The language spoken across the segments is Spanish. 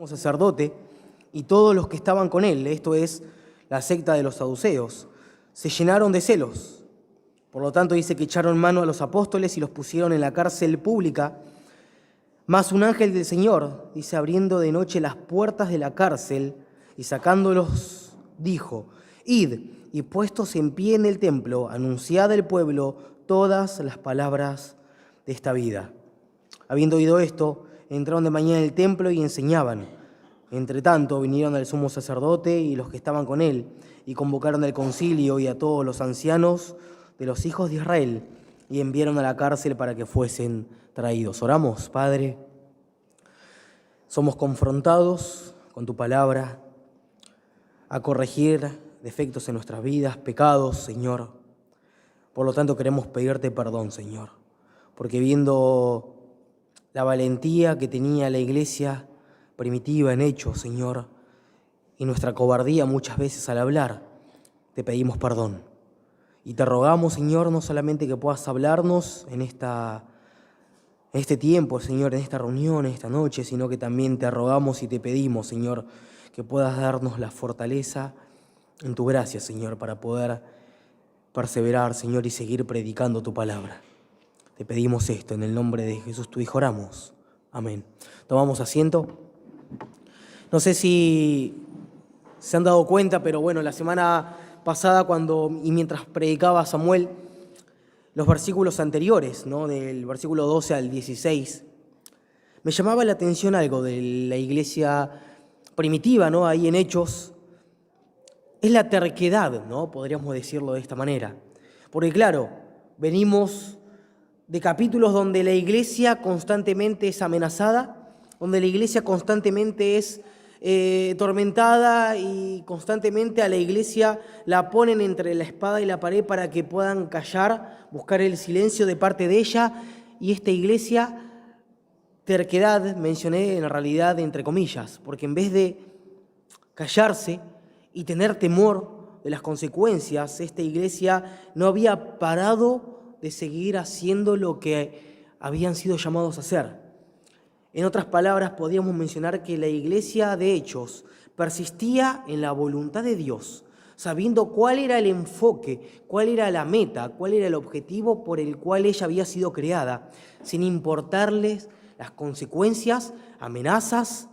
sacerdote y todos los que estaban con él, esto es, la secta de los saduceos, se llenaron de celos. Por lo tanto, dice que echaron mano a los apóstoles y los pusieron en la cárcel pública. Mas un ángel del Señor, dice, abriendo de noche las puertas de la cárcel y sacándolos, dijo: Id, y puestos en pie en el templo, anunciad al pueblo todas las palabras de esta vida. Habiendo oído esto, entraron de mañana en el templo y enseñaban. Entre tanto, vinieron al sumo sacerdote y los que estaban con él, y convocaron al concilio y a todos los ancianos de los hijos de Israel, y enviaron a la cárcel para que fuesen traídos. Oramos, Padre. Somos confrontados con tu palabra a corregir defectos en nuestras vidas, pecados, Señor. Por lo tanto, queremos pedirte perdón, Señor, porque viendo la valentía que tenía la iglesia primitiva en Hechos, Señor, y nuestra cobardía muchas veces al hablar, te pedimos perdón. Y te rogamos, Señor, no solamente que puedas hablarnos en este tiempo, Señor, en esta reunión, en esta noche, sino que también te rogamos y te pedimos, Señor, que puedas darnos la fortaleza en tu gracia, Señor, para poder perseverar, Señor, y seguir predicando tu palabra. Te pedimos esto en el nombre de Jesús, tu Hijo, oramos. Amén. Tomamos asiento. No sé si se han dado cuenta, pero bueno, la semana pasada mientras predicaba Samuel, los versículos anteriores, ¿no? Del versículo 12 al 16, me llamaba la atención algo de la iglesia primitiva, ¿no? Ahí en Hechos, es la terquedad, ¿no? Podríamos decirlo de esta manera. Porque claro, venimos de capítulos donde la iglesia constantemente es amenazada, donde la iglesia constantemente es tormentada y constantemente a la iglesia la ponen entre la espada y la pared para que puedan callar, buscar el silencio de parte de ella. Y esta iglesia, terquedad, mencioné en realidad entre comillas, porque en vez de callarse y tener temor de las consecuencias, esta iglesia no había parado de seguir haciendo lo que habían sido llamados a hacer. En otras palabras, podríamos mencionar que la iglesia de Hechos persistía en la voluntad de Dios, sabiendo cuál era el enfoque, cuál era la meta, cuál era el objetivo por el cual ella había sido creada, sin importarles las consecuencias, amenazas.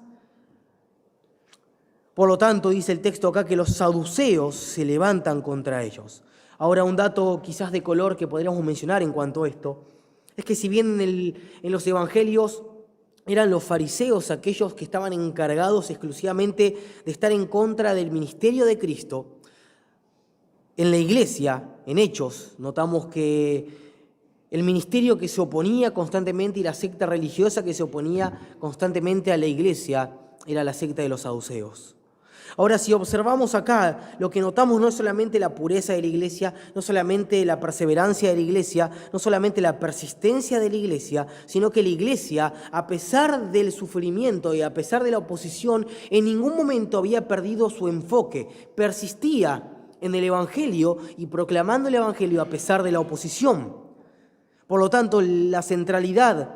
Por lo tanto, dice el texto acá que los saduceos se levantan contra ellos. Ahora, un dato quizás de color que podríamos mencionar en cuanto a esto, es que si bien en los evangelios eran los fariseos aquellos que estaban encargados exclusivamente de estar en contra del ministerio de Cristo, en la iglesia, en Hechos, notamos que el ministerio que se oponía constantemente y la secta religiosa que se oponía constantemente a la iglesia era la secta de los saduceos. Ahora, si observamos acá, lo que notamos no es solamente la pureza de la iglesia, no solamente la perseverancia de la iglesia, no solamente la persistencia de la iglesia, sino que la iglesia, a pesar del sufrimiento y a pesar de la oposición, en ningún momento había perdido su enfoque, persistía en el evangelio y proclamando el evangelio a pesar de la oposición. Por lo tanto, la centralidad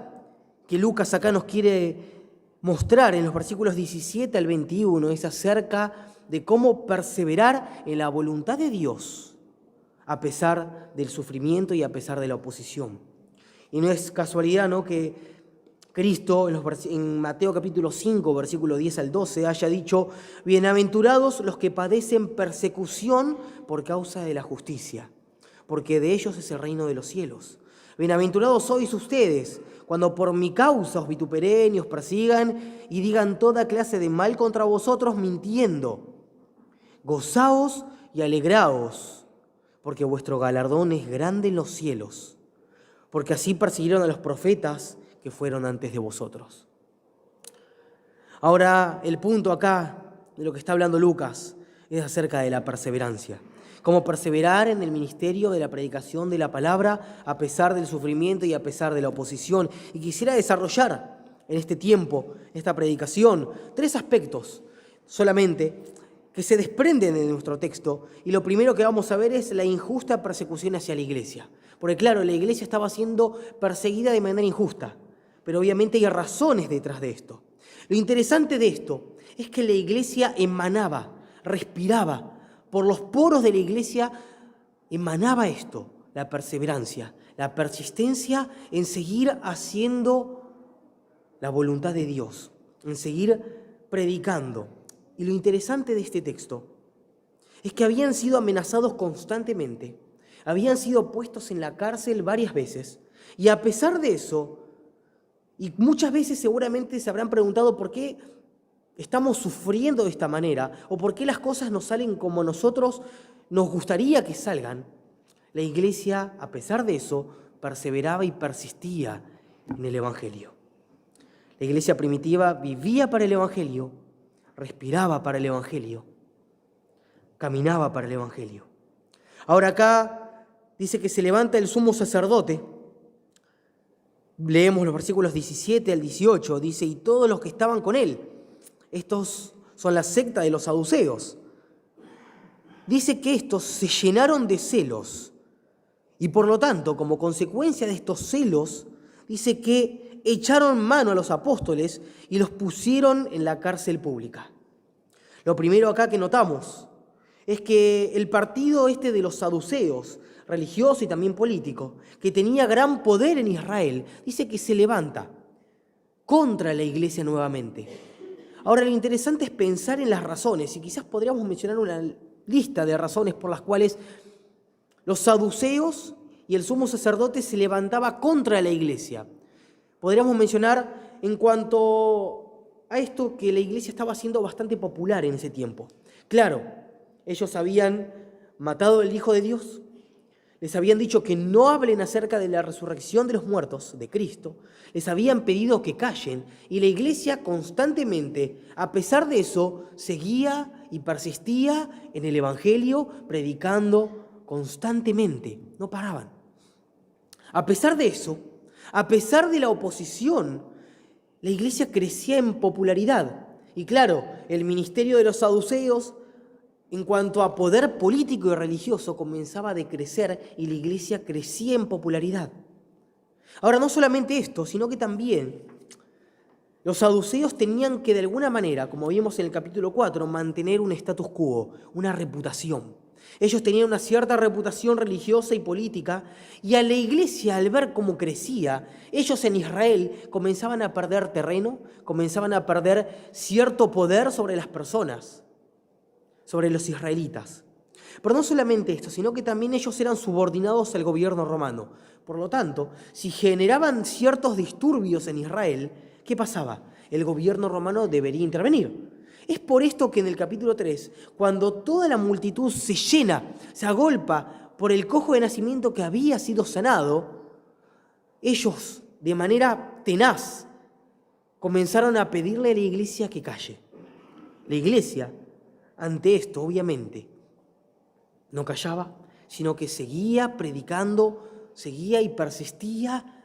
que Lucas acá nos quiere mostrar en los versículos 17 al 21 es acerca de cómo perseverar en la voluntad de Dios a pesar del sufrimiento y a pesar de la oposición. Y no es casualidad, ¿no?, que Cristo en Mateo capítulo 5, versículo 10 al 12, haya dicho: bienaventurados los que padecen persecución por causa de la justicia, porque de ellos es el reino de los cielos. Bienaventurados sois ustedes cuando por mi causa os vituperen y os persigan y digan toda clase de mal contra vosotros mintiendo. Gozaos y alegraos, porque vuestro galardón es grande en los cielos, porque así persiguieron a los profetas que fueron antes de vosotros. Ahora, el punto acá de lo que está hablando Lucas es acerca de la perseverancia. Cómo perseverar en el ministerio de la predicación de la palabra a pesar del sufrimiento y a pesar de la oposición. Y quisiera desarrollar en este tiempo, esta predicación, 3 aspectos solamente que se desprenden de nuestro texto. Y lo primero que vamos a ver es la injusta persecución hacia la iglesia. Porque claro, la iglesia estaba siendo perseguida de manera injusta, pero obviamente hay razones detrás de esto. Lo interesante de esto es que la iglesia emanaba, respiraba. Por los poros de la iglesia emanaba esto, la perseverancia, la persistencia en seguir haciendo la voluntad de Dios, en seguir predicando. Y lo interesante de este texto es que habían sido amenazados constantemente, habían sido puestos en la cárcel varias veces, y a pesar de eso, y muchas veces seguramente se habrán preguntado por qué estamos sufriendo de esta manera, o por qué las cosas no salen como nosotros nos gustaría que salgan. La iglesia, a pesar de eso, perseveraba y persistía en el Evangelio. La iglesia primitiva vivía para el Evangelio, respiraba para el Evangelio, caminaba para el Evangelio. Ahora acá dice que se levanta el sumo sacerdote. Leemos los versículos 17 al 18, dice, y todos los que estaban con él. Estos son la secta de los saduceos. Dice que estos se llenaron de celos y por lo tanto, como consecuencia de estos celos, dice que echaron mano a los apóstoles y los pusieron en la cárcel pública. Lo primero acá que notamos es que el partido de los saduceos, religioso y también político, que tenía gran poder en Israel, dice que se levanta contra la iglesia nuevamente. Ahora, lo interesante es pensar en las razones, y quizás podríamos mencionar una lista de razones por las cuales los saduceos y el sumo sacerdote se levantaba contra la iglesia. Podríamos mencionar en cuanto a esto que la iglesia estaba siendo bastante popular en ese tiempo. Claro, ellos habían matado al Hijo de Dios, les habían dicho que no hablen acerca de la resurrección de los muertos, de Cristo, les habían pedido que callen, y la iglesia constantemente, a pesar de eso, seguía y persistía en el Evangelio, predicando constantemente, no paraban. A pesar de eso, a pesar de la oposición, la iglesia crecía en popularidad. Y claro, el ministerio de los saduceos, en cuanto a poder político y religioso, comenzaba a decrecer y la iglesia crecía en popularidad. Ahora, no solamente esto, sino que también los saduceos tenían que de alguna manera, como vimos en el capítulo 4, mantener un status quo, una reputación. Ellos tenían una cierta reputación religiosa y política, y a la iglesia, al ver cómo crecía, ellos en Israel comenzaban a perder terreno, comenzaban a perder cierto poder sobre las personas, sobre los israelitas. Pero no solamente esto, sino que también ellos eran subordinados al gobierno romano. Por lo tanto, si generaban ciertos disturbios en Israel, ¿qué pasaba? El gobierno romano debería intervenir. Es por esto que en el capítulo 3, cuando toda la multitud se llena, se agolpa por el cojo de nacimiento que había sido sanado, ellos, de manera tenaz, comenzaron a pedirle a la iglesia que calle. La iglesia, ante esto, obviamente, no callaba, sino que seguía predicando, seguía y persistía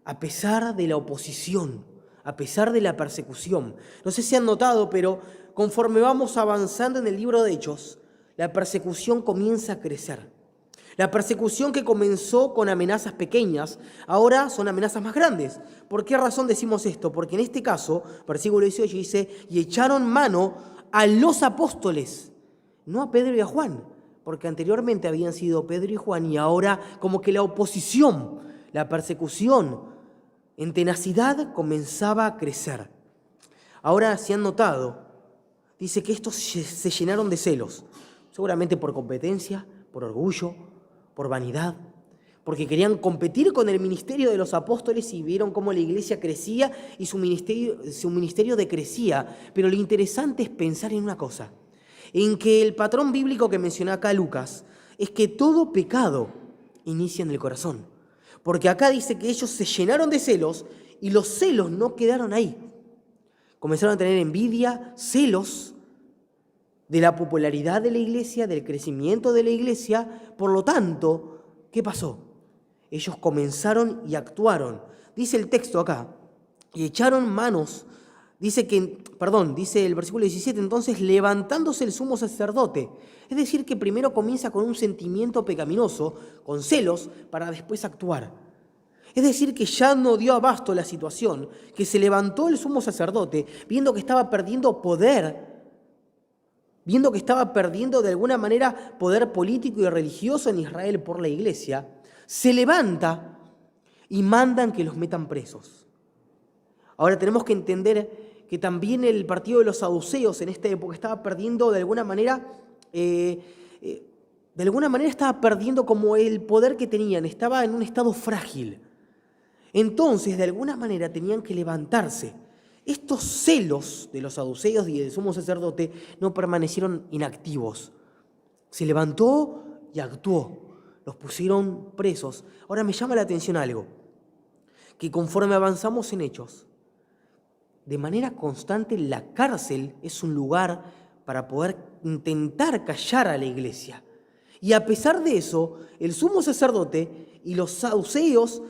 a pesar de la oposición, a pesar de la persecución. No sé si han notado, pero conforme vamos avanzando en el libro de Hechos, la persecución comienza a crecer. La persecución que comenzó con amenazas pequeñas, ahora son amenazas más grandes. ¿Por qué razón decimos esto? Porque en este caso, versículo 18 dice, y echaron mano a los apóstoles, no a Pedro y a Juan, porque anteriormente habían sido Pedro y Juan, y ahora como que la oposición, la persecución en tenacidad comenzaba a crecer. Ahora, si han notado, dice que estos se llenaron de celos, seguramente por competencia, por orgullo, por vanidad, porque querían competir con el ministerio de los apóstoles y vieron cómo la iglesia crecía y su ministerio decrecía. Pero lo interesante es pensar en una cosa, en que el patrón bíblico que menciona acá Lucas es que todo pecado inicia en el corazón. Porque acá dice que ellos se llenaron de celos y los celos no quedaron ahí. Comenzaron a tener envidia, celos de la popularidad de la iglesia, del crecimiento de la iglesia. Por lo tanto, ¿qué pasó? Ellos comenzaron y actuaron. Dice el texto acá, y echaron manos. Dice el versículo 17, entonces levantándose el sumo sacerdote. Es decir, que primero comienza con un sentimiento pecaminoso, con celos, para después actuar. Es decir, que ya no dio abasto la situación, que se levantó el sumo sacerdote, viendo que estaba perdiendo poder, viendo que estaba perdiendo de alguna manera poder político y religioso en Israel por la iglesia, se levanta y mandan que los metan presos. Ahora tenemos que entender que también el partido de los saduceos en esta época estaba perdiendo de alguna manera estaba perdiendo como el poder que tenían, estaba en un estado frágil. Entonces, de alguna manera tenían que levantarse. Estos celos de los saduceos y del sumo sacerdote no permanecieron inactivos. Se levantó y actuó. Los pusieron presos. Ahora me llama la atención algo, que conforme avanzamos en Hechos, de manera constante la cárcel es un lugar para poder intentar callar a la iglesia. Y a pesar de eso, el sumo sacerdote y los saduceos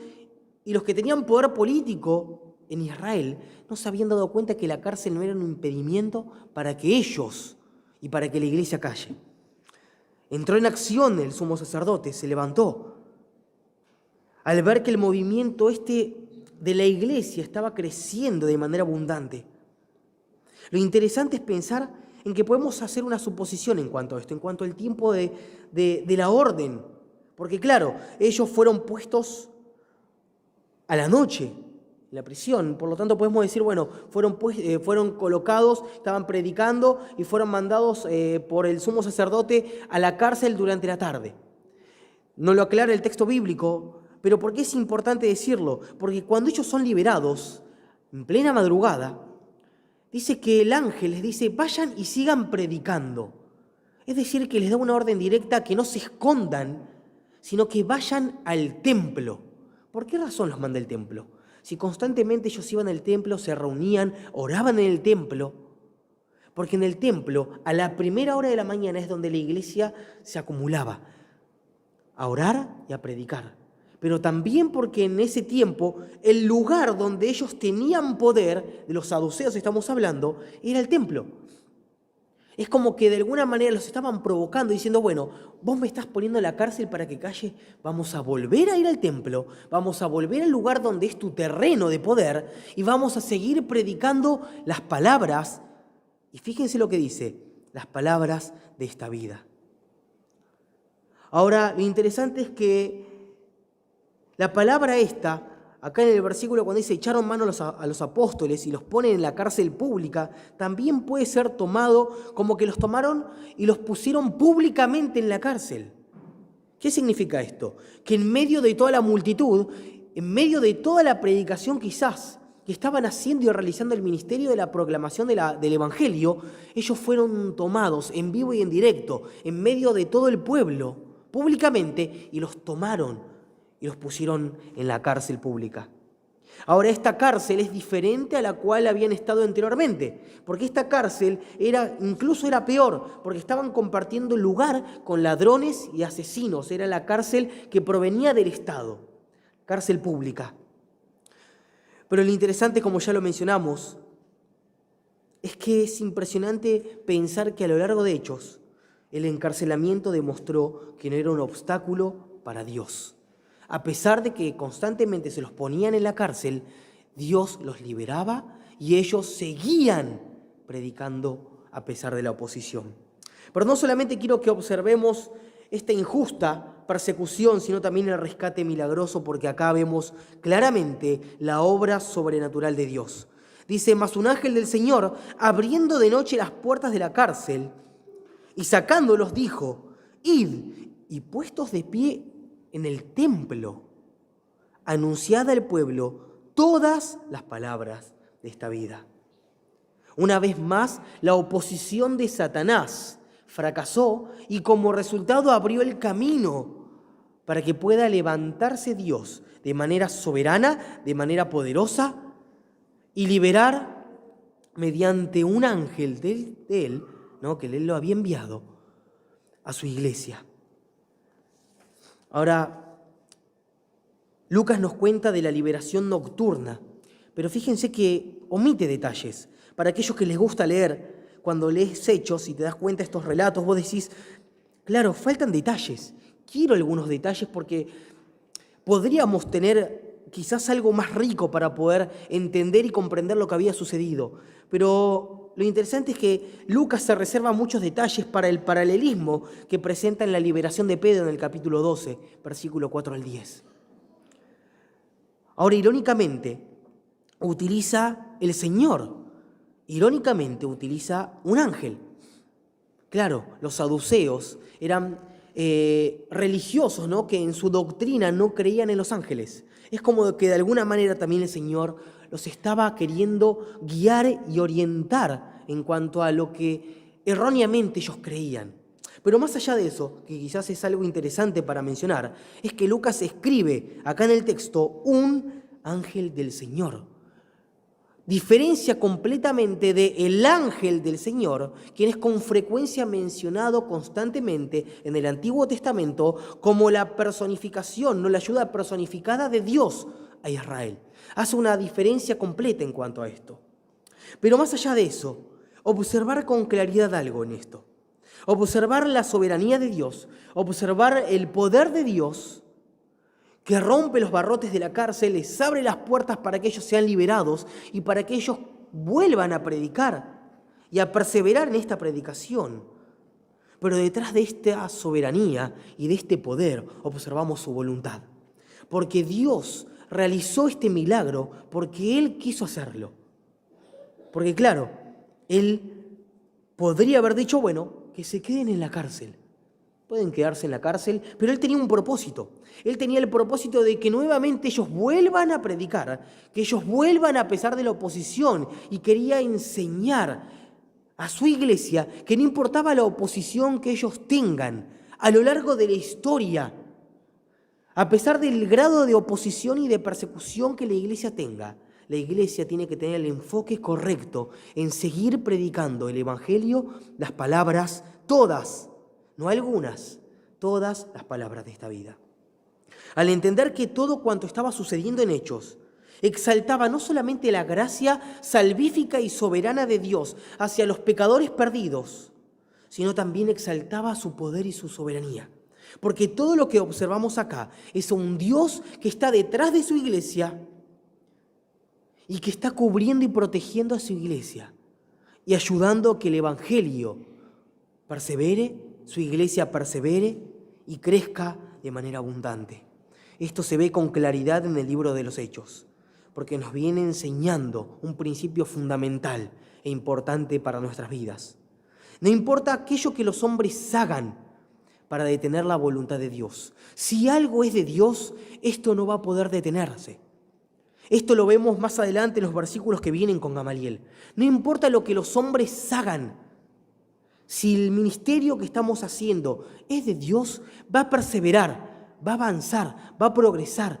y los que tenían poder político en Israel no se habían dado cuenta que la cárcel no era un impedimento para que ellos y para que la iglesia calle. Entró en acción el sumo sacerdote, se levantó. Al ver que el movimiento de la iglesia estaba creciendo de manera abundante. Lo interesante es pensar en que podemos hacer una suposición en cuanto a esto, en cuanto al tiempo de la orden. Porque claro, ellos fueron puestos a la noche en la prisión, por lo tanto podemos decir, bueno, fueron colocados, estaban predicando y fueron mandados por el sumo sacerdote a la cárcel durante la tarde. No lo aclara el texto bíblico, pero ¿por qué es importante decirlo? Porque cuando ellos son liberados, en plena madrugada, dice que el ángel les dice, vayan y sigan predicando. Es decir, que les da una orden directa que no se escondan, sino que vayan al templo. ¿Por qué razón los manda el templo? Si constantemente ellos iban al templo, se reunían, oraban en el templo, porque en el templo, a la primera hora de la mañana es donde la iglesia se acumulaba a orar y a predicar. Pero también porque en ese tiempo el lugar donde ellos tenían poder, de los saduceos estamos hablando, era el templo. Es como que de alguna manera los estaban provocando, diciendo, bueno, vos me estás poniendo en la cárcel para que calle, vamos a volver a ir al templo, vamos a volver al lugar donde es tu terreno de poder y vamos a seguir predicando las palabras, y fíjense lo que dice, las palabras de esta vida. Ahora, lo interesante es que la palabra esta, acá en el versículo cuando dice echaron mano a los apóstoles y los ponen en la cárcel pública, también puede ser tomado como que los tomaron y los pusieron públicamente en la cárcel. ¿Qué significa esto? Que en medio de toda la multitud, en medio de toda la predicación quizás que estaban haciendo y realizando el ministerio de la proclamación del Evangelio, ellos fueron tomados en vivo y en directo, en medio de todo el pueblo, públicamente, y los tomaron y los pusieron en la cárcel pública. Ahora, esta cárcel es diferente a la cual habían estado anteriormente, porque esta cárcel incluso era peor, porque estaban compartiendo lugar con ladrones y asesinos. Era la cárcel que provenía del Estado, cárcel pública. Pero lo interesante, como ya lo mencionamos, es que es impresionante pensar que a lo largo de Hechos, el encarcelamiento demostró que no era un obstáculo para Dios. A pesar de que constantemente se los ponían en la cárcel, Dios los liberaba y ellos seguían predicando a pesar de la oposición. Pero no solamente quiero que observemos esta injusta persecución, sino también el rescate milagroso, porque acá vemos claramente la obra sobrenatural de Dios. Dice, mas un ángel del Señor, abriendo de noche las puertas de la cárcel y sacándolos, dijo, id y puestos de pie en el templo, anunciad al pueblo todas las palabras de esta vida. Una vez más, la oposición de Satanás fracasó y como resultado abrió el camino para que pueda levantarse Dios de manera soberana, de manera poderosa y liberar mediante un ángel de él, ¿no?, que él lo había enviado a su iglesia. Ahora, Lucas nos cuenta de la liberación nocturna, pero fíjense que omite detalles. Para aquellos que les gusta leer, cuando lees Hechos y te das cuenta de estos relatos, vos decís, claro, faltan detalles. Quiero algunos detalles porque podríamos tener quizás algo más rico para poder entender y comprender lo que había sucedido. Pero lo interesante es que Lucas se reserva muchos detalles para el paralelismo que presenta en la liberación de Pedro en el capítulo 12, versículo 4 al 10. Ahora, el Señor utiliza un ángel. Claro, los saduceos eran religiosos, ¿no?, que en su doctrina no creían en los ángeles. Es como que de alguna manera también el Señor los estaba queriendo guiar y orientar en cuanto a lo que erróneamente ellos creían. Pero más allá de eso, que quizás es algo interesante para mencionar, es que Lucas escribe acá en el texto un ángel del Señor. Diferencia completamente del ángel del Señor, quien es con frecuencia mencionado constantemente en el Antiguo Testamento como la personificación, no la ayuda personificada de Dios a Israel. Hace una diferencia completa en cuanto a esto. Pero más allá de eso, observar con claridad algo en esto. Observar la soberanía de Dios, observar el poder de Dios, que rompe los barrotes de la cárcel, les abre las puertas para que ellos sean liberados y para que ellos vuelvan a predicar y a perseverar en esta predicación. Pero detrás de esta soberanía y de este poder observamos su voluntad. Porque Dios realizó este milagro porque Él quiso hacerlo. Porque claro, Él podría haber dicho, bueno, que se queden en la cárcel. Pueden quedarse en la cárcel, pero Él tenía un propósito. Él tenía el propósito de que nuevamente ellos vuelvan a predicar, que ellos vuelvan a pesar de la oposición, y quería enseñar a su iglesia que no importaba la oposición que ellos tengan a lo largo de la historia, a pesar del grado de oposición y de persecución que la iglesia tenga, la iglesia tiene que tener el enfoque correcto en seguir predicando el Evangelio, las palabras, todas, no algunas, todas las palabras de esta vida. Al entender que todo cuanto estaba sucediendo en Hechos exaltaba no solamente la gracia salvífica y soberana de Dios hacia los pecadores perdidos, sino también exaltaba su poder y su soberanía. Porque todo lo que observamos acá es un Dios que está detrás de su iglesia y que está cubriendo y protegiendo a su iglesia y ayudando a que el Evangelio persevere, su iglesia persevere y crezca de manera abundante. Esto se ve con claridad en el libro de los Hechos, porque nos viene enseñando un principio fundamental e importante para nuestras vidas. No importa aquello que los hombres hagan para detener la voluntad de Dios. Si algo es de Dios, esto no va a poder detenerse. Esto lo vemos más adelante en los versículos que vienen con Gamaliel. No importa lo que los hombres hagan, si el ministerio que estamos haciendo es de Dios, va a perseverar, va a avanzar, va a progresar.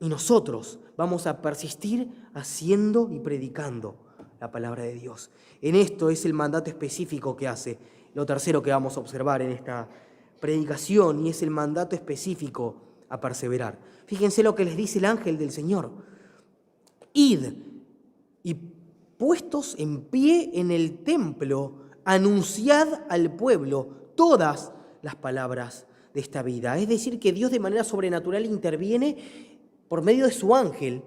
Y nosotros vamos a persistir haciendo y predicando la palabra de Dios. En esto es el mandato específico que hace. Lo tercero que vamos a observar en esta predicación, y es el mandato específico a perseverar. Fíjense lo que les dice el ángel del Señor. Id y puestos en pie en el templo, anunciad al pueblo todas las palabras de esta vida. Es decir, que Dios de manera sobrenatural interviene por medio de su ángel,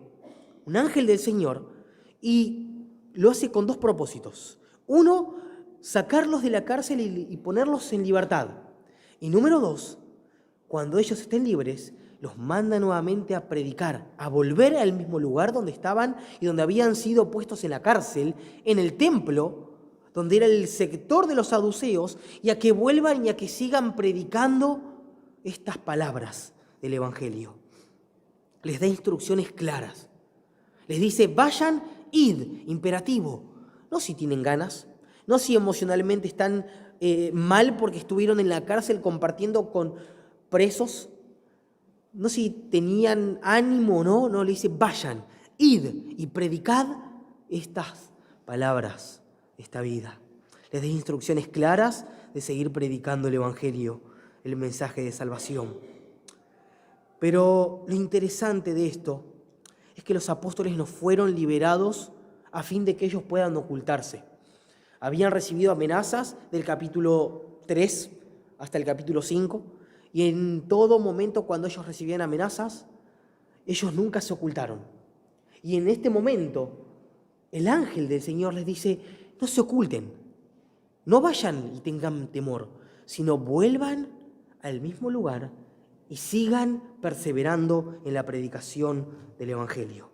un ángel del Señor, y lo hace con dos propósitos. Uno, sacarlos de la cárcel y ponerlos en libertad. Y número dos, cuando ellos estén libres, los manda nuevamente a predicar, a volver al mismo lugar donde estaban y donde habían sido puestos en la cárcel, en el templo, donde era el sector de los saduceos, y a que vuelvan y a que sigan predicando estas palabras del Evangelio. Les da instrucciones claras. Les dice, vayan, id, imperativo. No si tienen ganas, no si emocionalmente están mal porque estuvieron en la cárcel compartiendo con presos, no si tenían ánimo o no, no, le dice, vayan, id y predicad estas palabras de esta vida. Les da instrucciones claras de seguir predicando el Evangelio, el mensaje de salvación. Pero lo interesante de esto es que los apóstoles no fueron liberados a fin de que ellos puedan ocultarse. Habían recibido amenazas del capítulo 3 hasta el capítulo 5, y en todo momento cuando ellos recibían amenazas, ellos nunca se ocultaron. Y en este momento, el ángel del Señor les dice, no se oculten, no vayan y tengan temor, sino vuelvan al mismo lugar y sigan perseverando en la predicación del Evangelio.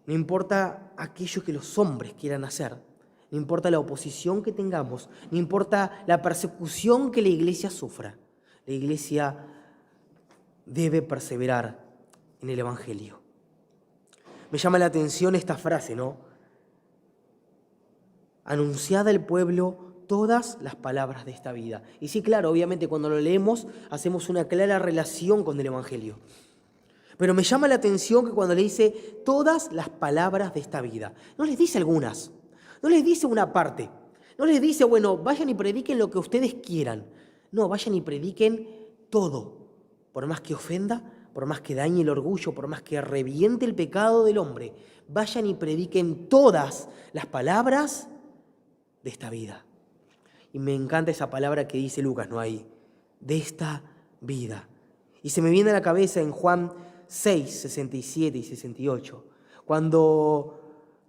No importa aquello que los hombres quieran hacer, no importa la oposición que tengamos, no importa la persecución que la iglesia sufra, la iglesia debe perseverar en el Evangelio. Me llama la atención esta frase, ¿no? Anunciad al pueblo todas las palabras de esta vida. Y sí, claro, obviamente cuando lo leemos hacemos una clara relación con el Evangelio. Pero me llama la atención que cuando le dice todas las palabras de esta vida, no les dice algunas, no les dice una parte, no les dice, bueno, vayan y prediquen lo que ustedes quieran. No, vayan y prediquen todo, por más que ofenda, por más que dañe el orgullo, por más que reviente el pecado del hombre, vayan y prediquen todas las palabras de esta vida. Y me encanta esa palabra que dice Lucas, ¿no? Ahí, de esta vida. Y se me viene a la cabeza en Juan 6, 67 y 68, cuando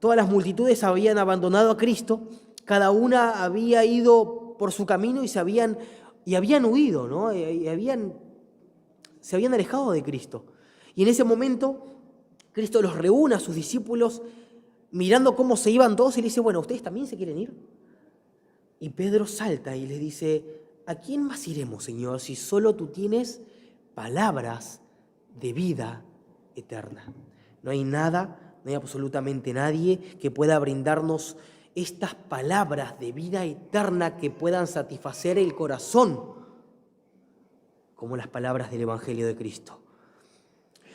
todas las multitudes habían abandonado a Cristo, cada una había ido por su camino y habían huido, ¿no? Se habían alejado de Cristo. Y en ese momento, Cristo los reúne a sus discípulos, mirando cómo se iban todos, y le dice, bueno, ¿ustedes también se quieren ir? Y Pedro salta y les dice, ¿a quién más iremos, Señor, si solo tú tienes palabras de vida eterna? No hay nada, no hay absolutamente nadie que pueda brindarnos estas palabras de vida eterna que puedan satisfacer el corazón, como las palabras del Evangelio de Cristo.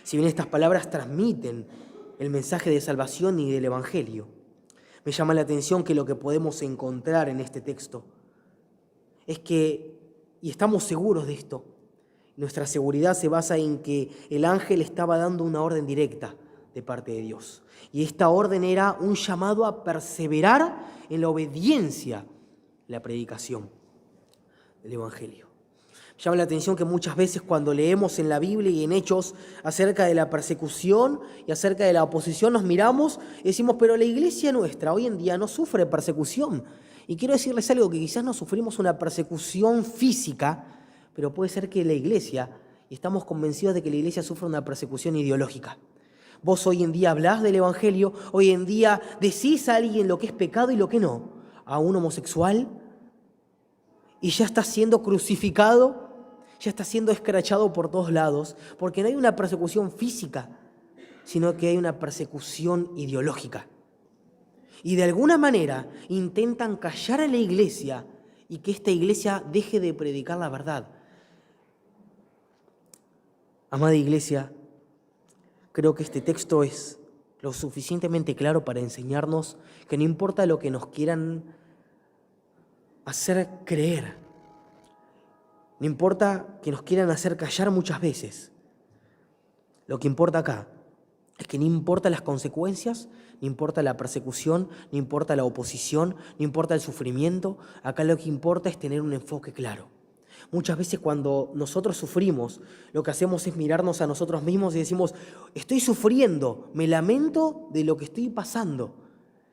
Si bien estas palabras transmiten el mensaje de salvación y del Evangelio, me llama la atención que lo que podemos encontrar en este texto es que, y estamos seguros de esto, nuestra seguridad se basa en que el ángel estaba dando una orden directa de parte de Dios. Y esta orden era un llamado a perseverar en la obediencia, la predicación del Evangelio. Llama la atención que muchas veces cuando leemos en la Biblia y en Hechos acerca de la persecución y acerca de la oposición, nos miramos y decimos, pero la iglesia nuestra hoy en día no sufre persecución. Y quiero decirles algo, que quizás no sufrimos una persecución física, pero puede ser que la iglesia, y estamos convencidos de que la iglesia sufre una persecución ideológica. Vos hoy en día hablás del Evangelio, hoy en día decís a alguien lo que es pecado y lo que no, a un homosexual, y ya está siendo crucificado, ya está siendo escrachado por todos lados, porque no hay una persecución física, sino que hay una persecución ideológica. Y de alguna manera intentan callar a la iglesia y que esta iglesia deje de predicar la verdad. Amada iglesia, creo que este texto es lo suficientemente claro para enseñarnos que no importa lo que nos quieran hacer creer, no importa que nos quieran hacer callar muchas veces, lo que importa acá es que no importa las consecuencias, no importa la persecución, no importa la oposición, no importa el sufrimiento, acá lo que importa es tener un enfoque claro. Muchas veces cuando nosotros sufrimos, lo que hacemos es mirarnos a nosotros mismos y decimos, estoy sufriendo, me lamento de lo que estoy pasando.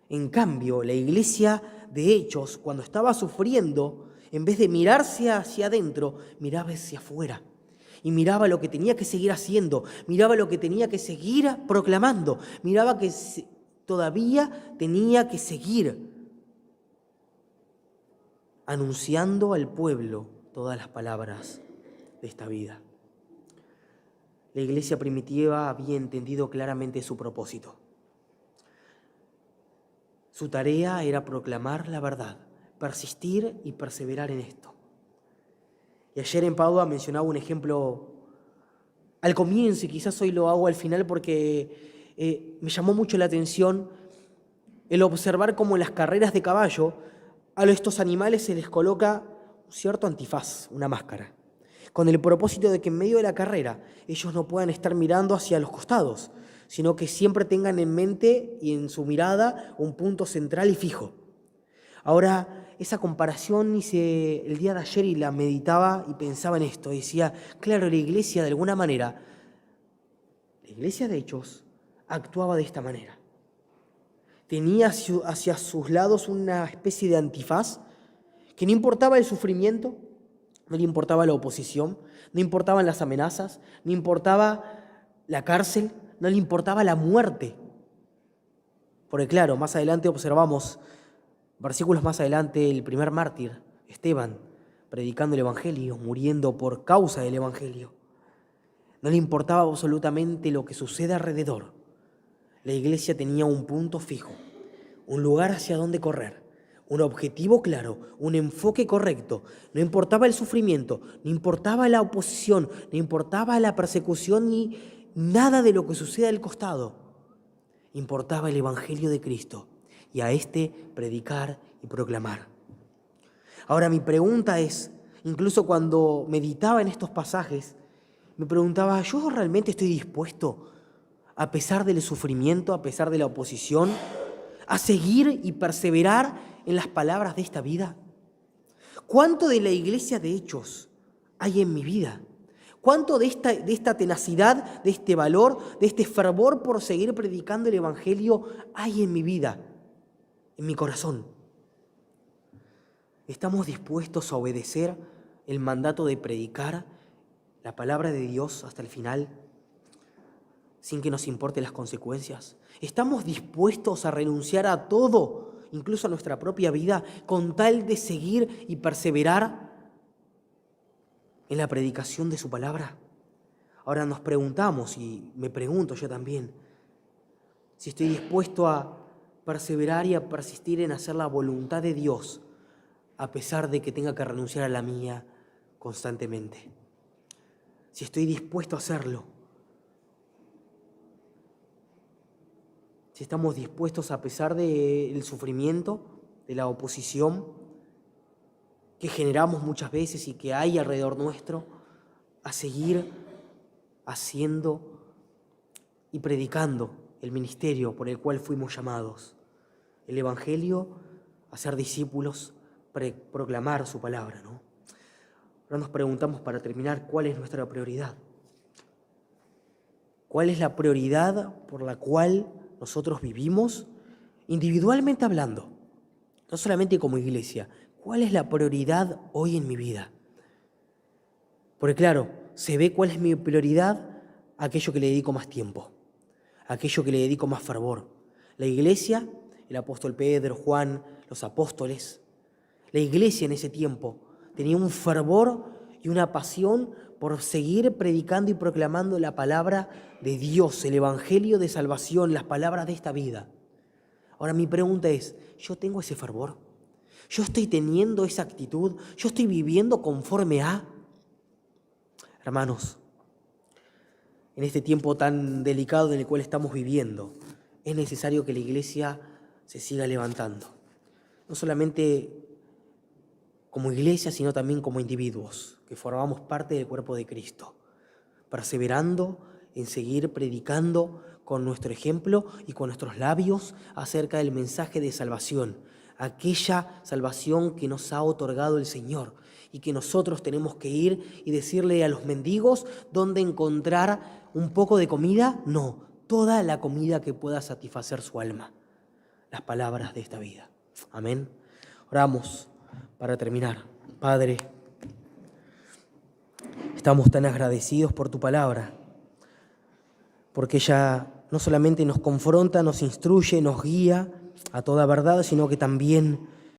En cambio, la iglesia de Hechos, cuando estaba sufriendo, en vez de mirarse hacia adentro, miraba hacia afuera. Y miraba lo que tenía que seguir haciendo, miraba lo que tenía que seguir proclamando, miraba que todavía tenía que seguir anunciando al pueblo todas las palabras de esta vida. La iglesia primitiva había entendido claramente su propósito. Su tarea era proclamar la verdad, persistir y perseverar en esto. Y ayer en Padua mencionaba un ejemplo al comienzo y quizás hoy lo hago al final porque me llamó mucho la atención el observar cómo en las carreras de caballo a estos animales se les coloca un cierto antifaz, una máscara, con el propósito de que en medio de la carrera ellos no puedan estar mirando hacia los costados, sino que siempre tengan en mente y en su mirada un punto central y fijo. Ahora, esa comparación hice el día de ayer y la meditaba y pensaba en esto. Decía, claro, la iglesia de alguna manera, la iglesia de Hechos actuaba de esta manera. Tenía hacia sus lados una especie de antifaz que no importaba el sufrimiento, no le importaba la oposición, no importaban las amenazas, no importaba la cárcel, no le importaba la muerte. Porque claro, más adelante observamos, versículos más adelante, el primer mártir, Esteban, predicando el Evangelio, muriendo por causa del Evangelio. No le importaba absolutamente lo que sucede alrededor. La iglesia tenía un punto fijo, un lugar hacia donde correr, un objetivo claro, un enfoque correcto. No importaba el sufrimiento, no importaba la oposición, no importaba la persecución ni nada de lo que suceda al costado. Importaba el Evangelio de Cristo y a este predicar y proclamar. Ahora mi pregunta es, incluso cuando meditaba en estos pasajes, me preguntaba, ¿yo realmente estoy dispuesto, a pesar del sufrimiento, a pesar de la oposición, a seguir y perseverar en las palabras de esta vida? ¿Cuánto de la iglesia de Hechos hay en mi vida? ¿Cuánto de esta tenacidad, de este valor, de este fervor por seguir predicando el Evangelio hay en mi vida, en mi corazón? ¿Estamos dispuestos a obedecer el mandato de predicar la palabra de Dios hasta el final, sin que nos importen las consecuencias? ¿Estamos dispuestos a renunciar a todo, incluso a nuestra propia vida, con tal de seguir y perseverar en la predicación de su palabra? Ahora nos preguntamos, y me pregunto yo también, si estoy dispuesto a perseverar y a persistir en hacer la voluntad de Dios, a pesar de que tenga que renunciar a la mía constantemente. Si estoy dispuesto a hacerlo. Si estamos dispuestos, a pesar del sufrimiento, de la oposición que generamos muchas veces y que hay alrededor nuestro, a seguir haciendo y predicando el ministerio por el cual fuimos llamados, el Evangelio, a ser discípulos, proclamar su palabra, ¿no? Ahora nos preguntamos, para terminar, ¿cuál es nuestra prioridad? ¿Cuál es la prioridad por la cual nosotros vivimos, individualmente hablando? No solamente como iglesia. ¿Cuál es la prioridad hoy en mi vida? Porque claro, se ve cuál es mi prioridad, aquello que le dedico más tiempo, aquello que le dedico más fervor. La iglesia, el apóstol Pedro, Juan, los apóstoles. La iglesia en ese tiempo tenía un fervor y una pasión por seguir predicando y proclamando la palabra de Dios, el Evangelio de salvación, las palabras de esta vida. Ahora mi pregunta es, ¿yo tengo ese fervor? ¿Yo estoy teniendo esa actitud? ¿Yo estoy viviendo conforme a? Hermanos, en este tiempo tan delicado en el cual estamos viviendo, es necesario que la iglesia se siga levantando. No solamente como iglesia, sino también como individuos, que formamos parte del cuerpo de Cristo, perseverando en seguir predicando con nuestro ejemplo y con nuestros labios acerca del mensaje de salvación, aquella salvación que nos ha otorgado el Señor y que nosotros tenemos que ir y decirle a los mendigos dónde encontrar un poco de comida. No, toda la comida que pueda satisfacer su alma. Las palabras de esta vida. Amén. Oramos para terminar. Padre, estamos tan agradecidos por tu palabra, porque ella no solamente nos confronta, nos instruye, nos guía a toda verdad, sino que también